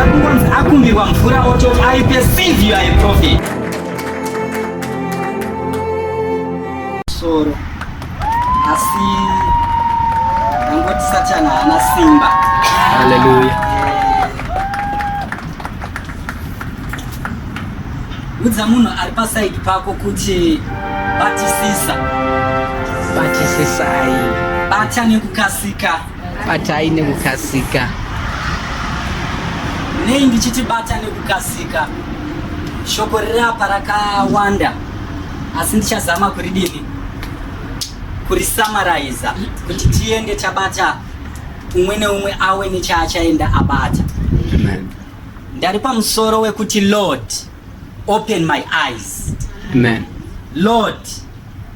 akungonzi akumbirwa mvura ototi I perceive you are a prophet. Soro asi angoti Satana hana simba. Hallelujah. Udza munhu ari pasaidi pako kuti batisisai. Bata nekukasika. Batai nekukasika. Nei ndichiti bata nekukasika, shoko rirapa rakawanda, asi ndichazama kuridini, kurisamaraiza kuti tiende tabata umwe neumwe awe nechaachaenda abata. Amen. Ndari pamusoro wekuti Lord, open my eyes. Amen. Lord,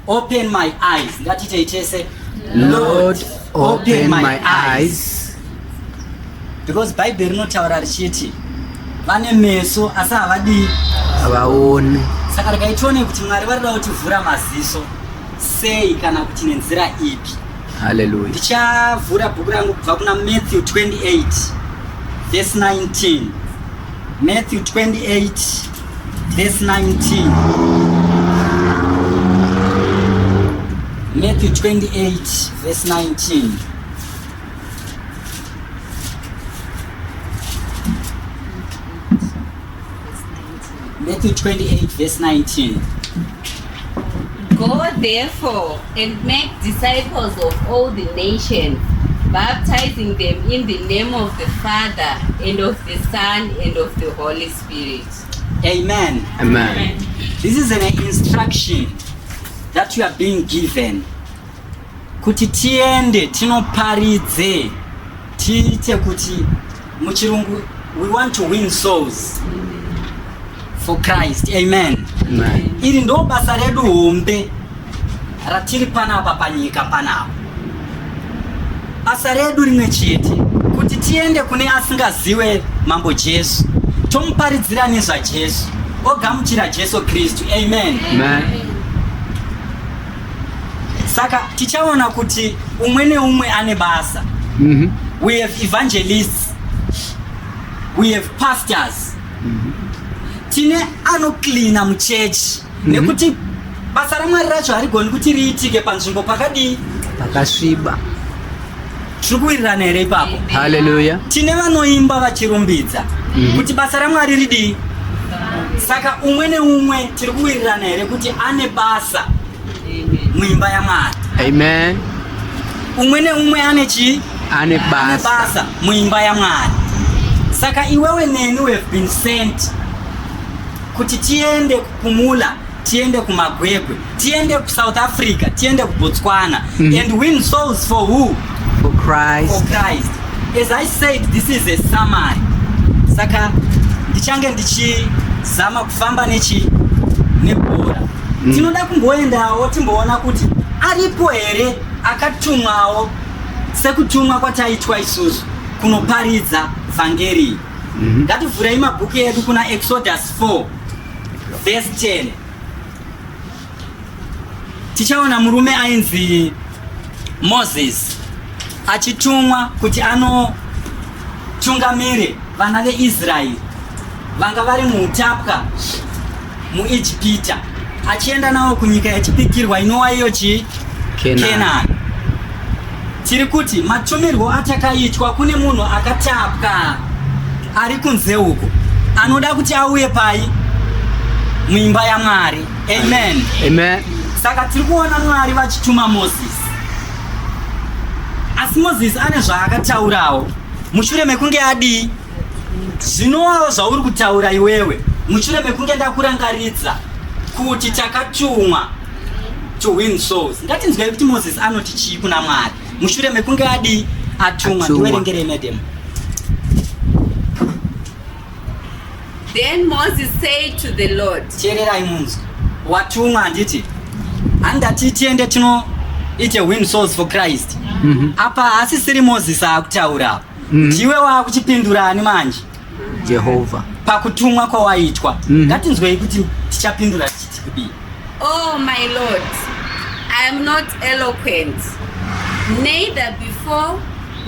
open my eyes. Ngatite itese, Lord, open my eyes. Because Bible rinotaura richiti vane meso asi havadi Avaone. saka rikaitione kuti Mwari varida kuti vhura maziso sei kana kuti nenzira ipi. Hallelujah. Ndichavhura bhuku rangu kubva kuna Matthew 28 verse 19. Matthew 28 verse 19. Matthew 28 verse 19. Matthew 28 verse 19. Go therefore and make disciples of all the nations, baptizing them in the name of the Father and of the Son and of the Holy Spirit. Amen. Amen. This is an instruction that you are being given. Kuti tiende tinoparidze, tiite kuti muchirungu we want to win souls for Christ. Amen. Amen. Iri ndo basa redu hombe ratiri panapa panyika panapa. Basa redu rimwe chete kuti tiende kune asingaziwe mambo Jesu, tomuparidzira nezva Jesu, ogamuchira Jesu Kristu. Amen. Amen. Saka tichaona kuti umwe neumwe ane basa. We have evangelists, we have pastors. Tine anoklina muchechi nekuti basa raMwari racho harigoni kuti riitike panzvimbo pakadi Pakasviba. tiri kuwirirana here ipapo. Hallelujah. Tine vanoimba vachirumbidza kuti basa raMwari ridi. Saka umwe neumwe tiri kuwirirana here kuti ane basa muimba yaMwari. Amen. Umwe neumwe ane chi? Ane basa muimba yaMwari. Saka iwewe neni we have been sent kuti tiende kuPumula, tiende kuMagwegwe, tiende kuSouth Africa, tiende kuBotswana and win souls for who? For Christ. For Christ. As I said, this is a summary. Saka ndichange ndichizama kufamba nebhora. Tinoda kumboendawo timboona kuti aripo here akatumwawo sekutumwa kwataitwa isusu kunoparidza vhangeri. Ngativhurei mabhuku edu kuna Exodus 4 verse 10. Tichaona murume ainzi Moses achitumwa kuti anotungamire vana veIsraeri vanga vari muutapwa muIjipita, achienda navo kunyika yachipikirwa inova iyo chi Canaan. Tiri kuti matumirwo atakaitwa kune munhu akatapwa ari kunze uko anoda kuti auye pai? Muimba yaMwari. Amen. Amen. Saka tiri kuona Mwari vachituma Moses. Asi Moses ane zvaakataurawo mushure mekunge adi zvinowawo zvauri kutaura iwewe mushure mekunge ndakurangaridza kuti takatumwa to win souls. Ngatinzwei kuti Moses anoti chii kuna Mwari mushure mekunge adi atumwa. Ndiwerengere madam. Then Moses said to the Lord, Teererai munzwi, watumwa handiti handati tiende tinoite win souls for Christ. Apa hasisiri Moses akutaura, ndiwe wakuchipindurani manje? Jehovah. Pakutumwa kwawaitwa. Ngatinzwei kuti tichapindura chiti kudii. Oh my Lord, I am not eloquent, neither before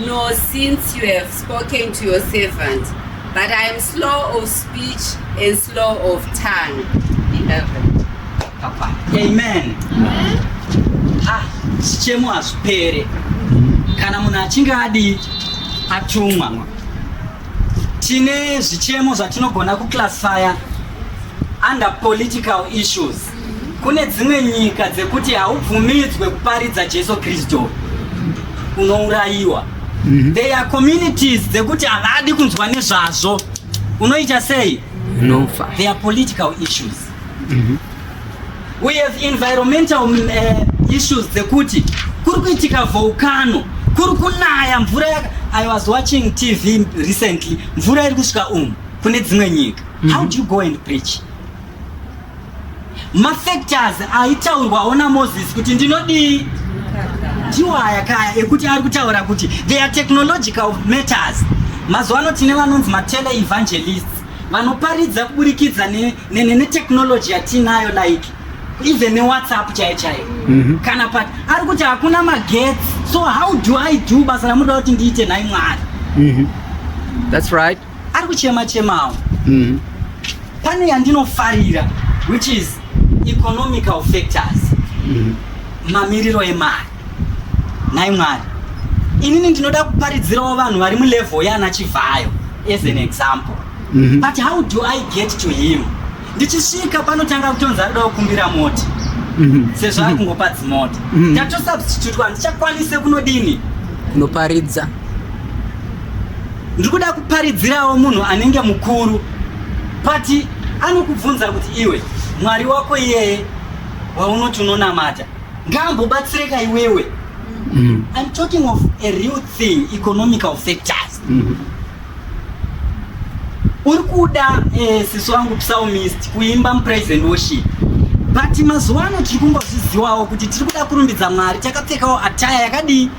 nor since you have spoken to your servant, but I am slow of speech and slow of tongue. 11. Amen. Chichemo hazvipere kana munhu achinge adi atumwa. Tine zvichemo zvatinogona kuclassifya under political issues. Kune dzimwe nyika dzekuti haubvumidzwe kuparidza Jesu Kristu, unourayiwa. There are communities dzekuti havadi kunzwa nezvazvo, unoita sei? Nofa. There are political issues. We have environmental issues dzekuti kuri kuitika volcano, kuri kunaya mvura. I was watching TV recently, mvura iri kusvika kune dzimwe nyika. How do you go and preach? Mafactors aitaurwawo naMoses kuti ndinodi ndiwo ayakaya ekuti ari kutaura kuti there are technological matters. Mazuva tine vanonzi matele evangelists vanoparidza kuburikidza netechnology yatinayo, like even WhatsApp chaiyo. Kana pati ari kuti hakuna magetsi, so how do I do basa ramunoda kuti ndiite nhai Mwari? That's right. Ari kuchema-chemawo. Pane yandinofarira, which is economical factors. Mamiriro emari. Nhai Mwari, inini ndinoda kuparidzirawo vanhu vari mulevel yana Chivhayo as an example. But how do I get to him? Ndichisvika panotanga kutonzi ari kuda kukumbira moti, sezvo ari kungopa dzimota. Ndatosubstitutwa, ndichakwanise kunodini? Kunoparidza. Ndiri kuda kuparidzirawo munhu anenge mukuru, but anokubvunza kuti iwe Mwari wako iyeye waunoti unonamata ngaambobatsireka iwewe. I'm talking of a real thing, economical factors. Uri kuda sisi wangu psalmist kuimba praise and worship, but mazuva ano tiri kumbozvizivawo kuti tiri kuda kurumbidza Mwari takapfekawo attire yakadi.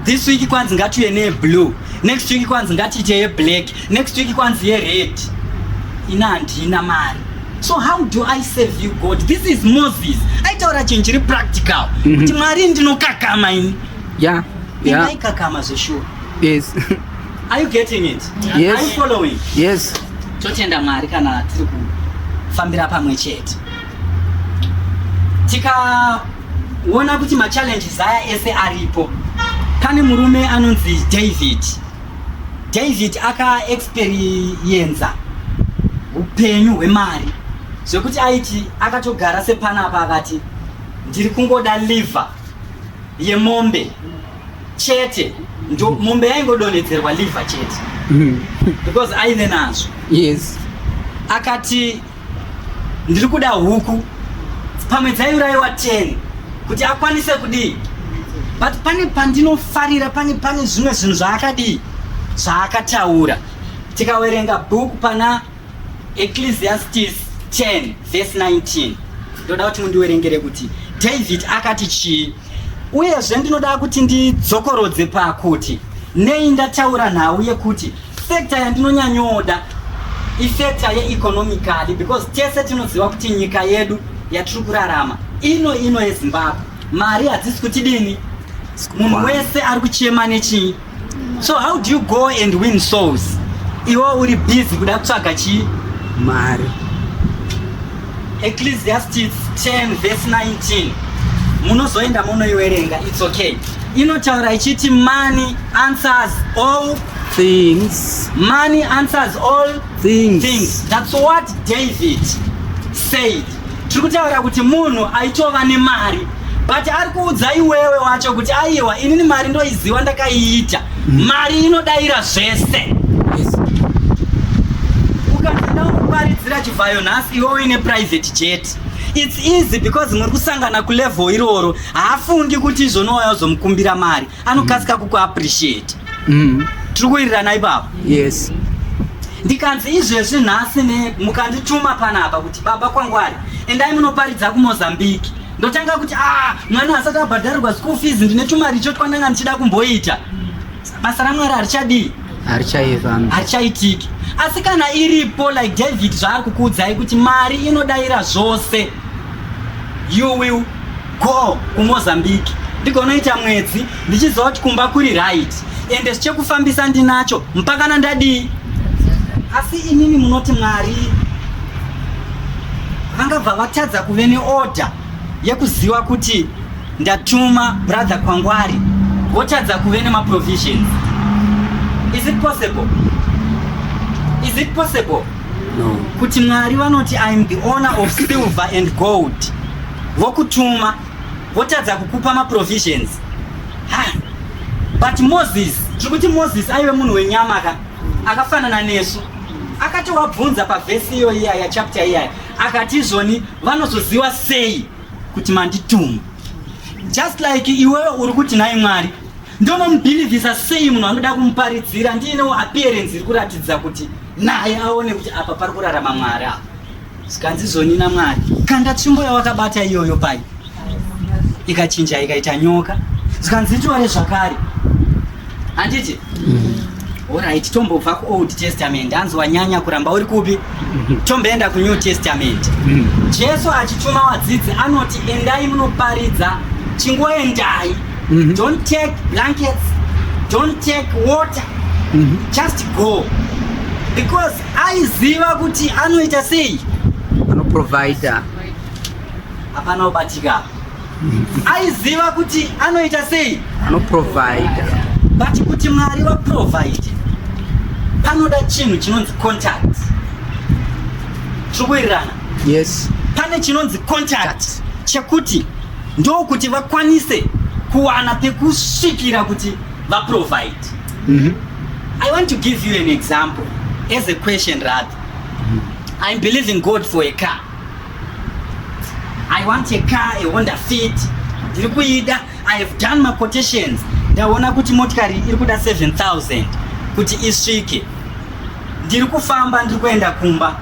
This week kwanzi ngatiuye neblue, next week kwanzi ngatiite yeblack, next week kwanzi yered. Ina handina mari. So how do I serve you God? This is Moses. Aitaura chinhu chiri practical. Kuti Mwari ndinokakama ini. Yeah. Ndinaikakama zveshuwa. Yes. Are you getting it? Yes. Are you following? Yes. Totenda Mwari kana tiri kufambira pamwe chete. Tikaona kuti machallenges aya ese aripo. Pane murume anonzi David. David aka-experienza upenyu hwemari, zvekuti aiti akatogara sepanapa akati ndiri kungoda liver yemombe chete. Mombe yaingodonhedzerwa liver chete because aine nazvo. Yes. Akati ndiri kuda huku pamwe dzaiurayiwa 10 kuti akwanise kudii. But pane pandinofarira, pane zvimwe zvinhu zvaakadii, zvaakataura. Tikawerenga bhuku pana Ecclesiastes 10 verse 19, ndoda kuti mundiwerengere kuti David akati chii. Uyezve ndinoda kuti ndidzokorodze pakuti nei ndataura nhau yekuti factor yandinonyanyoda ifactor yeeconomically, because tese tinoziva kuti nyika yedu yatiri kurarama ino yeZimbabwe mari hadzisi kuti dini, munhu wese ari kuchema nechii. So how do you go and win souls iwo uri busy kuda kutsvaga chii? Mari. Ecclesiastes 10 verse 19 munozoenda munoiwerenga, it's okay. Inotaura ichiti money answers all things. Money answers all things. That's what David said. Tiri kutaura kuti munhu aitova nemari, but ari kuudza iwewe wacho kuti aiwa inini mari ndoiziva ndakaiita. Mari inodayira zvese. Ukaenda unoparidzira Chivhayo nhasi iwe uine private jet, it's easy because muri kusangana kulevel iroro. Haafungi kuti izvonouya uzomukumbira mari, anokasika kukuappreciate. Tiri kuwirirana ipapo? Yes. Ndikanzi izvezvi nhasi mukandituma panapa kuti baba kwangwari endai munoparidza kuMozambique, ndotanga kuti mwana asati abhadharirwa school fees ndine tumari icho twandanga ndichida kumboita, basa raMwari harichadii, harichaitiki. Asi kana iripo like David zvaari kukuudzai kuti mari inodayira zvose, you will go kuMozambique. Ndigonoita mwedzi ndichiziva kuti kumba kuri right, ende zvichekufambisa ndinacho mpaka nandadii. asi inini munoti Mwari vangabva vatadza kuve neorder yekuziva kuti ndatuma brother kwangwari, votadza kuve nemaprovisions. Is it possible? Is it possible? No. Kuti Mwari vanoti I am the owner of silver and gold, vokutuma votadza kukupa maprovisions. But Moses, zvekuti Moses aive munhu wenyama akafanana nesu, akati wabvunza pavhesi iyo iyaya chapter iyaya akati izvoni vanozoziva sei kuti mandituma. Just like iwewe uri kuti nai Mwari ndonomubhilivhisa sei munhu anoda kumuparidzira ndinewo appearance iri kuratidza kuti naye aone kuti apa pari kurarama Mwari apa. Zikanzi izvoni naMwari kanda tsvimbo yawakabata iyoyo pai ikachinja ikaita nyoka, zikanzi itore zvakare. Handiti? Alright, tombobva kuOld Testament, hanzi wanyanya kuramba uri kupi? Tomboenda kuNew Testament. Jesu achituma wadzidzi anoti endai munoparidza, chingoendai. Don't take blankets, don't take water, just go. Because aiziva kuti anoita sei? Anoprovider. Hapana ubatika. Aiziva kuti anoita sei? Anoprovider. But kuti Mwari vaprovide, panoda chinhu chinonzi contact. Chikuwirirana? Yes. Pane chinonzi contact chekuti ndokuti vakwanise kuwana pekusvikira kuti vaprovide. I want to give you an example as a question rather. I'm believing God for a car. I want a car, a Honda Fit. Ndiri kuida, I have done my quotations. Ndaona kuti motikari iri kuda 7,000 kuti isvike. Ndiri kufamba ndiri kuenda kumba.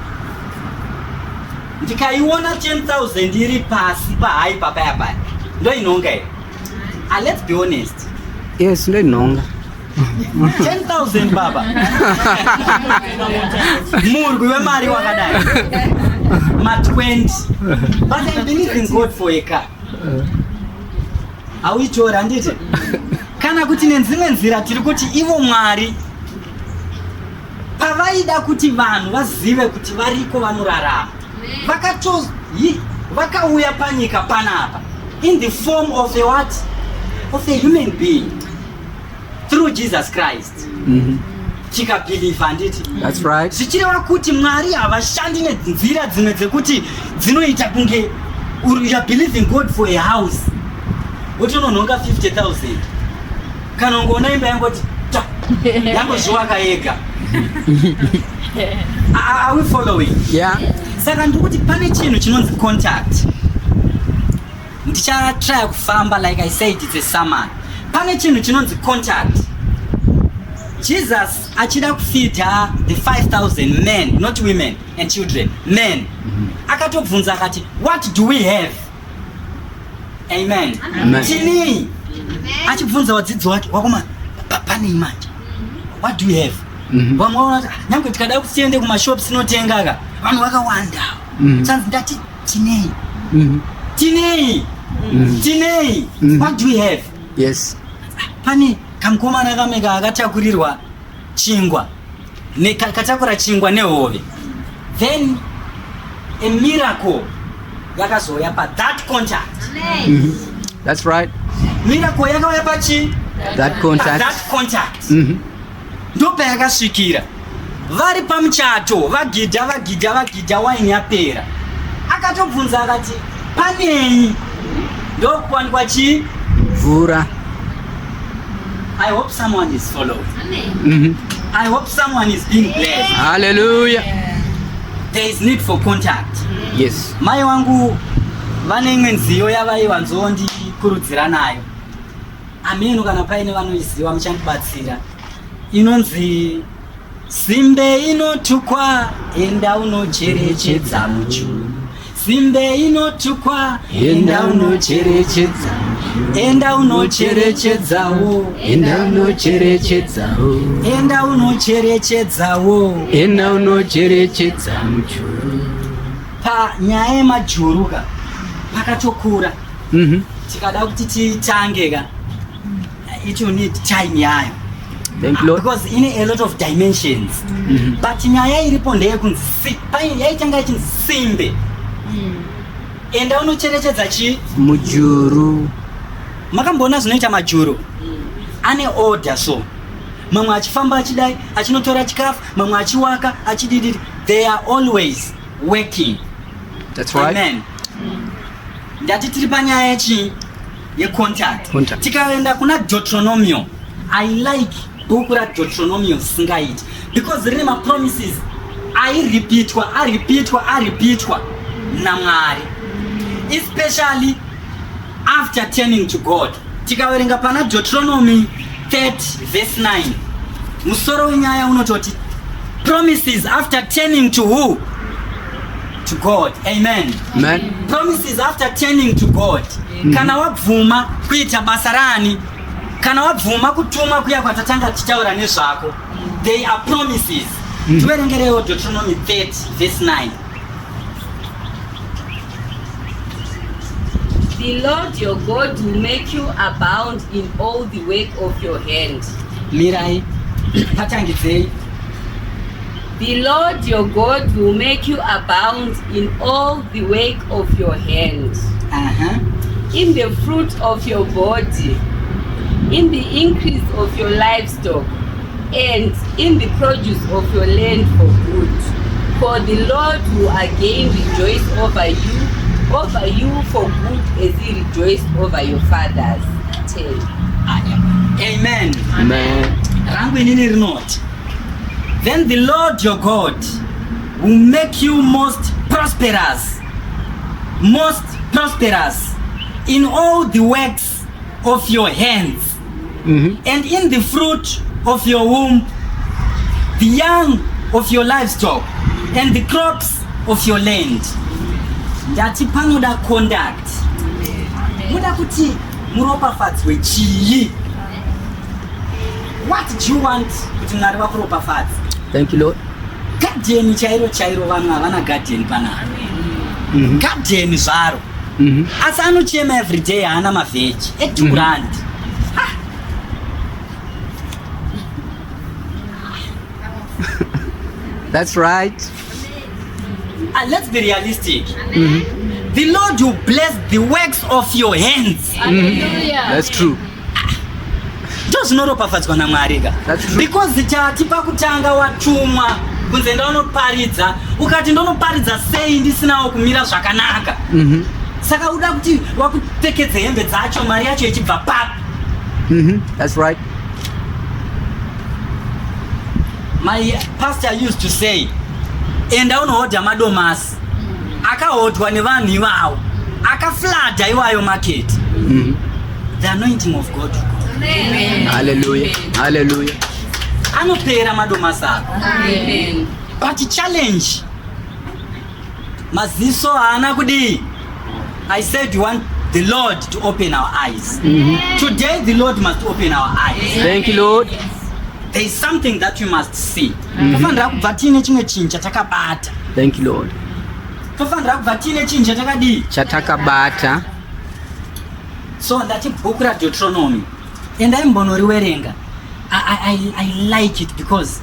Ndikaiona 10,000 iri pasi pahai papaya paya. Ndo inonga here. Let's be honest. Yes, ndo inonga. 10,000 baba. Murwi wemari wakadai. Ma 20. But I believe in God for a car. Awitora nditi? Kana kuti nenzimwe nzira tiri kuti ivo Mwari pavaida kuti vanhu vazive kuti variko vanorarama, vakauya panyika panapa in the form of a what? Of a human being through Jesus Christ. Tikabelieve handiti? That's right. Zvichireva kuti Mwari havashandi nenzira dzimwe dzekuti dzinoita kunge you are believing God for a house wotononhonga 50,000 kana ungoona imba yangoti yangozvivaka yega. Are we following? Yeah. Saka ndikuti pane chinhu chinonzi contact. Ndichatry kufamba, like I said, it's a sermon. Pane chinhu chinonzi contact. Jesus achida kufeeda the 5,000 men, not women and children, men. Akatobvunza akati, what do we have? Amen. Tini. Achibvunza wadzidzi wake, wakoma pane manje. What do we have? Vamwe nyange tikada kuti tiende kumashops tinotengaka, vanhu vakawanda. Sanzi ndati tinei. Tinei. What do we have? Yes. Pane kamukomana kameka akatakurirwa chingwa. Katakura chingwa nehove. Then a miracle yakazoya pa that contact. That's right. Miracle yakauya pachi? That contact. That contact. Ndopa yakasvikira. Vari pamuchato, vagidha waini yapera. Akatobvunza akati, panei? Ndokuwanikwa chi? Mvura. I hope someone is following. I hope someone is being blessed. Hallelujah. There is need for contact. Yes. Mai wangu vane imwe nziyo yavaivanzondikurudzira nayo. Ameno kana paine vanoiziva muchandibatsira. Inonzi simbe inotukwa enda unocherechedza muchu. Simbe inotukwa enda unocherechedza. Enda unocherechedzawo. Enda unocherechedzawo. Enda unocherechedzawo. Enda unocherechedza muchu. Panyaya yemajuruka pakatokura. Tikada kuti titange ka, it will need time yayo. Thank you, Lord. Because in a lot of dimensions. But nyaya iripo ndeyekunzi yaitanga ichinzi simbe. Enda unocherechedza chi mujuru. Makambona zvinoita majuru ane order. So mamwe achifamba achidai achinotora chikafu, mamwe achiwaka achididi. They are always working. That's right. Amen. Ndati tiri panyaya ye contact. Tikaenda kuna Deuteronomy. I like book ra Deuteronomy singaiti because rine ma promises repeatwa na Mwari, especially after turning to God. Tikawerenga pana Deuteronomy 30 verse 9. Musoro wenyaya unototi promises after turning to who? To God. Amen. Amen. Promises after turning to God. Kana wabvuma kuita basa rani, kana wabvuma kutuma kuya kwatatanga tichaura nezvako, they are promises. Tiwerengerewo Deuteronomy 30 verse 9. The Lord your God will make you abound in all the work of your hand. Mirai patangidzei. The Lord your God will make you abound in all the work of your hand. In the fruit of your body, in the increase of your livestock, and in the produce of your land for good. For the Lord will again rejoice over you for good as he rejoiced over your fathers. 10. Amen. Amen. Then the Lord your God will make you most prosperous in all the works of your hands, and in the fruit of your womb, the young of your livestock, and the crops of your land. Ndati panoda conduct. Muda kuti muropafadzwe chii? What do you want kuti Mwari vakuropafadze? Thank you, Lord. Garden chairo vanhu havana garden panapa. Garden zvaro. Asi anochema every day haana mavheji e2 rand. That's right. Let's be realistic. The Lord will bless the works of your hands. That's true. Ndozvinoropafadzwa naMwari ka. That's true. Because chati pakutanga watumwa kunze ndaunoparidza, ukati ndonoparidza sei ndisinawo kumira zvakanaka. Saka uda kuti wakupfekedze hembe dzacho mari yacho ichibva pap. That's right. My pastor used to say, enda unohodha madomasi akahodhwa nevanhu ivavo akafladha iwayo market. The anointing of God. Amen. Hallelujah. Hallelujah. Anopera madomasi ako. Amen. But challenge maziso haana kudi. I said you want the Lord to open our eyes. Today the Lord must open our eyes. Thank you, Lord. There is something that you must see. Tofanira kubva tiine chimwe chinhu chatakabata. Thank you, Lord. Tofanira kubva tiine chinhu chatakadii? Chatakabata. So ndati bhuku raDeuteronomy endai mbonoriwerenga. I like it because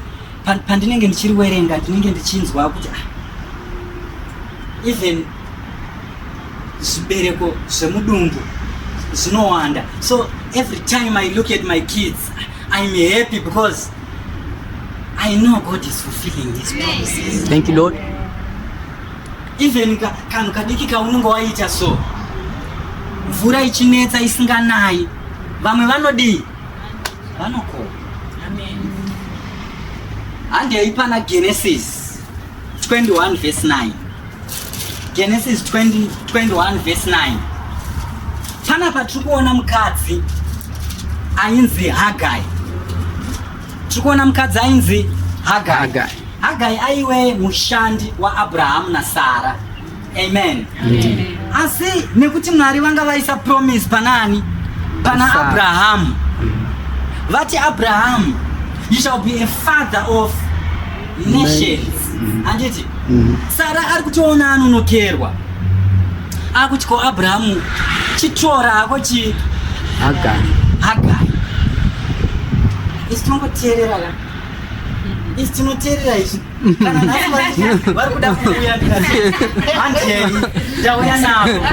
pandinenge ndichiriwerenga ndinenge ndichinzwa kuti even zvibereko zvemudumbu zvinowanda. So every time I look at my kids, I'm happy because I know God is fulfilling these promises. Thank you, Lord. Even kanhu kadiki kaunenge waita so, mvura ichinetsa isinganayi, vamwe vanodii? Vanokoma. Handei pana Genesis 21 verse 9. Genesis 21 verse 9. Panapa tiri kuona mukadzi ainzi Hagai. Tiri kuona mukadzi ainzi Hagai. Hagai aive mushandi waAbhurahamu naSara. Amen. Asi nekuti Mwari vanga vaisa promise panani? Pana Abraham. Vati Abraham, you shall be a father of nations. Anditi? Sara ari kutiona anonokerwa. Akuti ko Abrahamu chitora ako chi Hagai. Hagai. isi tinongoteerera la isi tinoteerera izvi kana nhasi vari kuda kuuya handei ndauya navo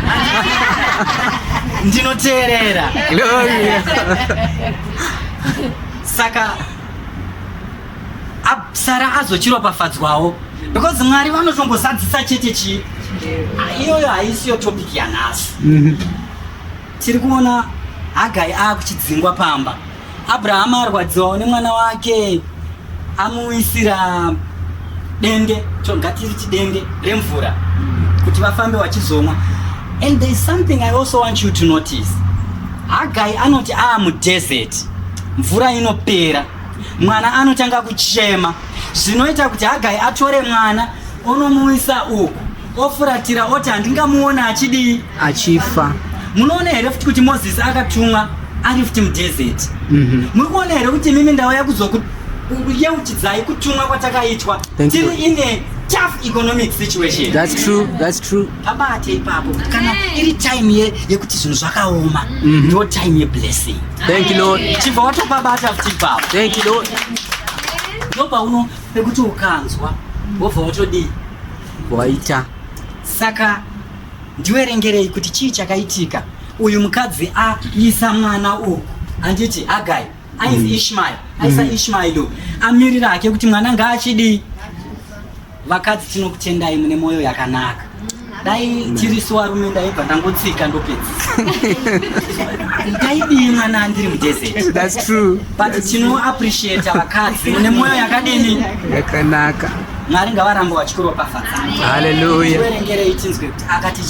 ndinoteerera. Saka sara azochiropafadzwawo because Mwari vanotombozadzisa chete chii iyoyo haisiyo topic yanhasi. Tiri kuona Hagai akuchidzingwa pamba. Abrahama arwadziwawo nemwana wake amuisira dende, ngatiriti dende remvura kuti vafambe vachizomwa. And there is something I also want you to notice. Hagai anoti mudesert, mvura inopera, mwana anotanga kuchema, zvinoita kuti Hagai atore mwana onomuisa uku ofuratira oti handingamuona achidii achifa. Munoona here futi kuti Moses akatumwa ari futi mudesert. Muri kuona here kuti mimi ndauya kuzokuyeuchidzai kutumwa kwatakaitwa tiri in a tough economic situation. That's true, that's true. Pabate ipapo kana iri time yekuti zvinhu zvakaoma ndo time yeblessing. Thank you Lord. Chibva watopabata futi ipapo. Thank you Lord. Ndopa uno pekuti ukanzwa wobva watodii waita. Saka ndiwerengerei kuti chii chakaitika. Uyu mukadzi aisa mwana uku anditi Hagai ainzi Ishmael, aisa Ishmael amirira hake kuti mwana ngaachidii. Vakadzi tinokutendai mune mwoyo yakanaka. Dai tirisu varume ndaibva ndangotsika ndopedza. Ndaidii mwana ndiri mudesert. That's true. But tino appreciate vakadzi mune mwoyo yakadini yakanaka. Mwari ngavaramba vachikuropafadzana. Hallelujah. Tiwerengerei tinzwe kuti akati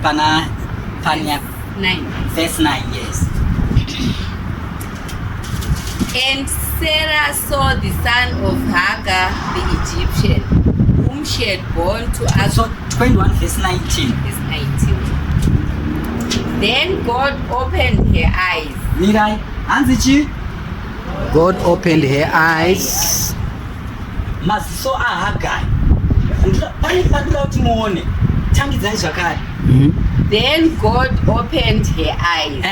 pana 9 verse 9. Yes. And Sarah saw the son of Hagar the Egyptian, whom she had born to us. So 21 verse 19. Verse 19. Then God opened her eyes. Mirai, hanzi chi? God opened her eyes. Maziso Hagai. Pani pandira kuti muone. Tangidzai zvakare. Then God opened her eyes.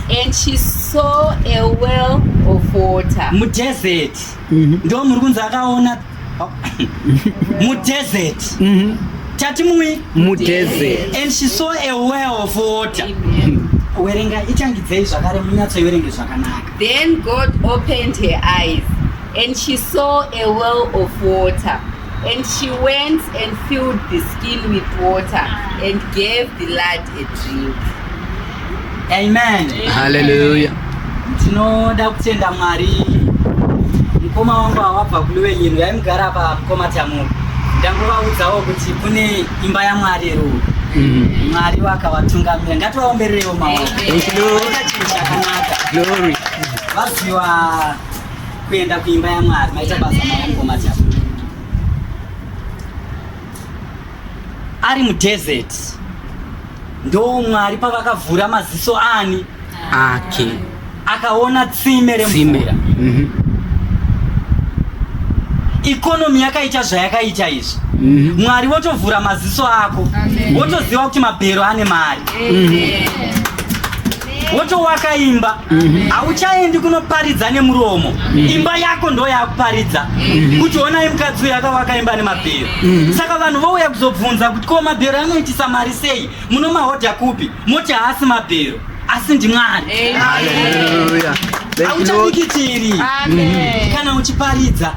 And she saw a well of water. Mudesert. Ndo muri kunzi akaona mudesert. Tati mui mudesert. And she saw a well of water. Werenga ichangidzei zvakare munyatso iwerenge zvakanaka. Then God opened her eyes and she saw a well of water. And she went and filled the skin with water and gave the lad a drink. Amen. Hallelujah. Tinoda kutenda Mwari. Mukoma wangu wabva kuliwe yinu yaimugara pa mukoma tamu. Ndangovaudzawo kuti kune imba yaMwari ero. Mwari wakavatungamira. Ngativaombererewo maoko. Thank you Lord. Glory. Vaziva kuenda kuimba yaMwari maita basa mukoma tamu. Ari mudesert. Ndo Mwari pavakavhura maziso ani ake akaona tsime remvura. Ikonomi yakaita zvayakaita izvi. Mwari wotovhura maziso ako. Wotoziva kuti mabhero ane mari. Wotowaka imba. Hauchaendi kunoparidza nemuromo. Imba yako ndo yakuparidza. Kuti onai mukadzi uyu akavaka imba nemabhero. Saka vanhu vouya kuzobvunza kuti ko mabhero anoitisa mari sei? Muno mahodha kupi? Moti haasi mabhero, asi ndiMwari. Hallelujah. Hauchabikitiri kana uchiparidza.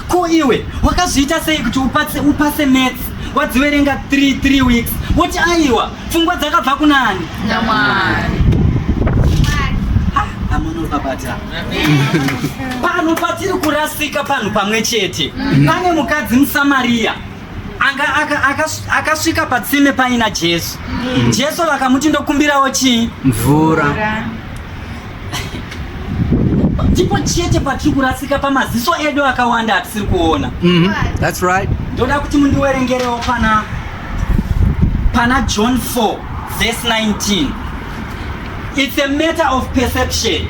Ko iwe wakazviita sei kuti upase maths wadziverenga 3 weeks woti aiwa pfungwa dzakabva kunani? NaMwari. Amunobabata. Pano patiri kurasika panhu pamwe chete. Pane mukadzi muSamaria akasvika patsime paina Jesu. Jesu vakamuti ndokumbirawo chii? Mvura. Ndipo chete patiri kurasika pamaziso edu akawanda atisiri kuona. That's right. Ndoda kuti mundiwerengerewo pana John 4 verse 19. It's a matter of perception.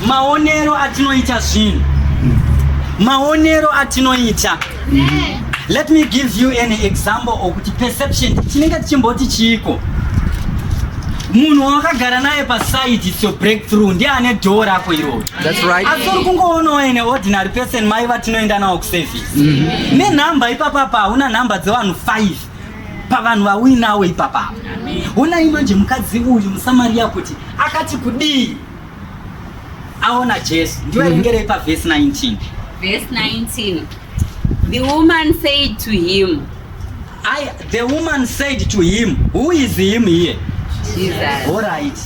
Maonero atinoita zvinhu. Maonero atinoita. Let me give you an example of kuti perception tinenge tichimboti chiiko. munhu wakagara naye paside it's your breakthrough, ndiye ane door rako iroro. That's right. Asori kungoonawo ene ordinary person mai vatinoenda nawo kuservice. Nenhamba ipapapa hauna nhamba dzevanhu 5 pavanhu vauyi nawo ipapapa. Unai manje mukadzi uyu muSamaria kuti akati kudii aona Jesu. Ndiwerengerei paverse 19. Verse 19. The woman said to him. The woman said to him. Who is him here? Jesus. All right.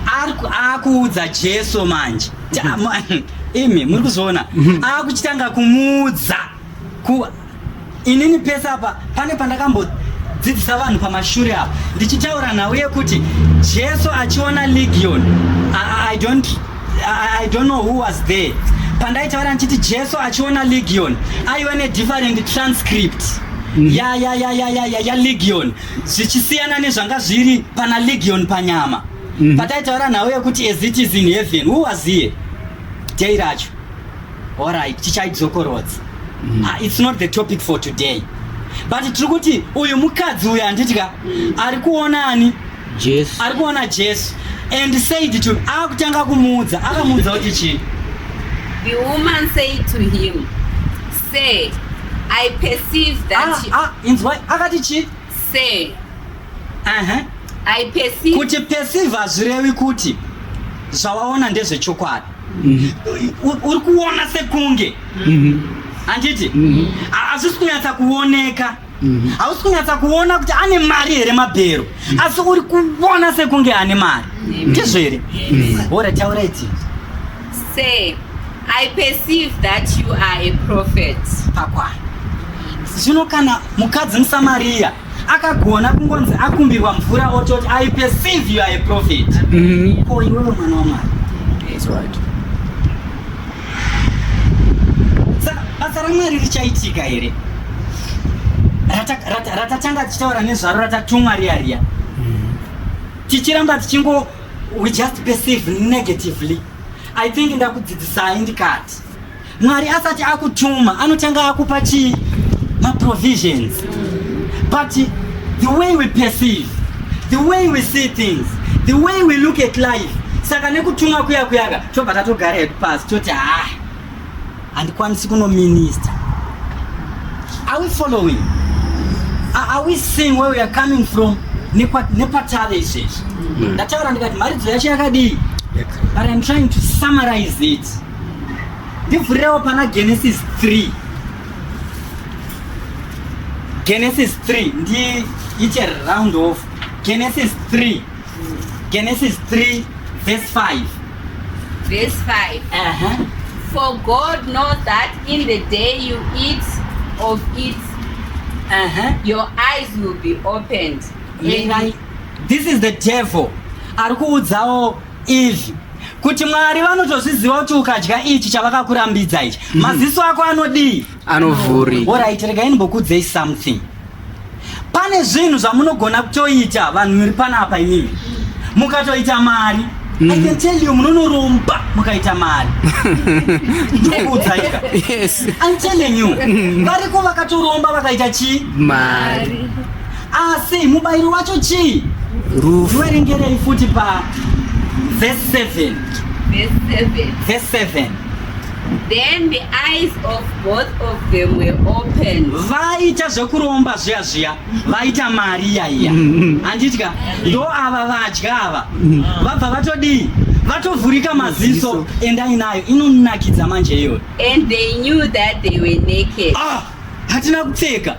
Akuudza Jesu manje. Imi muri kuzoona. Akuchitanga kumuudza. Inini pesa apa pane pandakambodzidzisa vanhu pamashure apa. Ndichitaura nawe kuti Jesu achiona legion. I don't know who was there. Pandaitaura nchiti Jesu achiona legion. Aiwa ne different transcript. Ya legion. Zvichisiyana nezvanga zviri pana legion panyama. Pataitaura nawe kuti as it is in heaven. Who was here? Day racho. All right, tichaidzokorodza. It's not the topic for today. But tiri kuti uyu mukadzi uyu anditika ari kuona ani? Jesu. Ari kuona Jesu. And said to him, akutanga kumuudza, akamuudza kuti chii? The woman said to him, say, I perceive that inzwai, akati chii? Say, I perceive. Kuti perceive hazvirevi kuti zvawaona ndezvechokwadi. Uri kuona sekunge. Anditi? Hazvisi kunyatsa kuoneka. Hausi kunyatsa kuona kuti ane mari here mabhero. Asi uri kuona sekunge ane mari. Ndizvere? Ora taura iti. Say, I perceive that you are a prophet. Pakwa. Zvino kana mukadzi muSamaria akagona kungonzi akumbirwa mvura ototi I perceive you are a prophet. Ko iwewe mwana waMwari. That's right. Saka basa raMwari richaitika here. Ratatanga tichitaura nezvaro ratatumwa riya. Tichiramba tichingo we just perceive negatively. I think ndakudzidzisai ndikati Mwari asati akutuma anotanga akupa chi ma provisions. But the way we perceive, the way we see things, the way we look at life, saka nekutuma kuyaga tobva tatogara head pass toti handikwanisi kuno minister. Are we following? Are we seeing where we are coming from? Nepatare izvezvi ndataura ndikati maridzo yacho yakadii, but I'm trying to summarize it. Ndivhurewo pana Genesis 3. Genesis 3 ndiite round off. Genesis 3 verse 5. Verse 5. For God knows that in the day you eat of it, your eyes will be opened. This is the devil. Ari kuudzawo Eve kuti Mwari vanotozviziva kuti ukadya ichi chavakakurambidza ichi maziso ako anodii? Anovhurika. Alright, regai ndimbokuudzei something. Pane zvinhu zvamunogona kutoita vanhu muri panapa imimi mukatoita mari. I can tell you munonoromba mukaita mari. Ndikuudzaika. Yes. I'm telling you. Variko vakatoromba vakaita chi? Mari. Asi mubayiro wacho chi? Rufu. Werengerei futi pa verse 7. Verse 7. Then the eyes of both of them were opened. Vaita zvekuromba zviya vaita mari iya. Anditya ndo ava vadya ava vabva vatodii? Vatovhurika maziso. Endai nayo inonakidza manje iyoyo. And they knew that they were naked. Hatina kupfeka.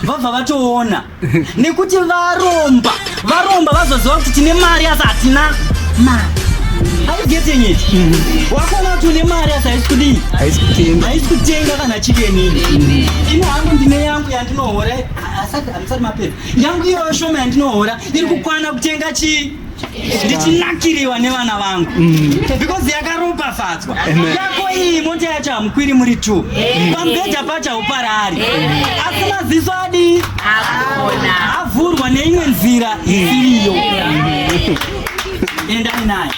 Vabva vatoona nekuti varomba vazoziva kuti tine mari asi hatina mari. Are you getting it? Wakona kuti une mari asi haisi kudii? Haisi kutenga kana chikenini. Ine hangu ndine yangu yandinohora hamusati mapedza. Yangu iyoyo shoma yandinohora iri kukwana kutenga chi? Ndichinakiriwa nevana vangu. Because yakaropafadzwa. Yako iyi mota yacho hamukwiri muri 2. Pambedha pacho hauparari. Asi maziso adii? Avhurwa neimwe nzira isiriyo. Endai nayo.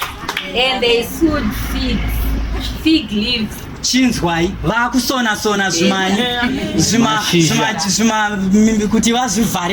And they sewed fig leaves. Chinzwai vakusona zvimani kuti vazvivhare